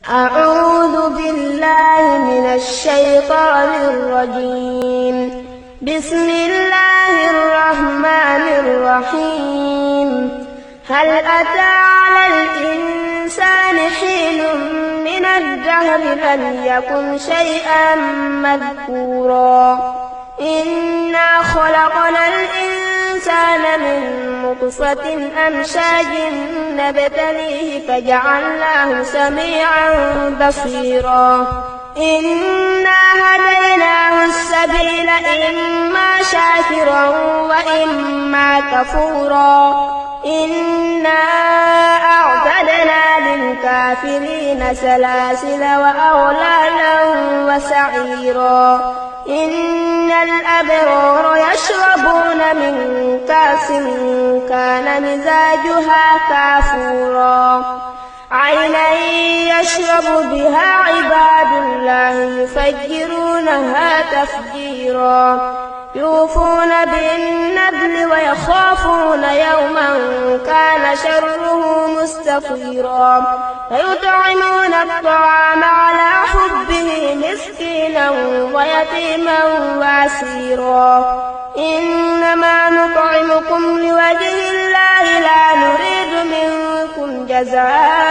أعوذ بالله من الشيطان الرجيم. بسم الله الرحمن الرحيم. هل أتى على الإنسان حين من الدهر لم يكن شيئا مذكورا إنا خلقنا الإنسان من نطفة أمشاج نبتليه فجعلناه سميعا بصيرا إنا هديناه السبيل إما شاكرا وإما كفورا إنا أعتدنا للكافرين سلاسل وأغلالا وسعيرا إن الأبرار يشربون من كأس كان مزاجها كافورا عينا يشرب بها عباد الله يفجرونها تفجيرا يوفون بالنذر ويخافون يوما كان شره مستطيرا فيطعمون الطعام على حبه مسكينا ويتيما واسيرا إنما نطعمكم لوجه الله لا نريد منكم جزاء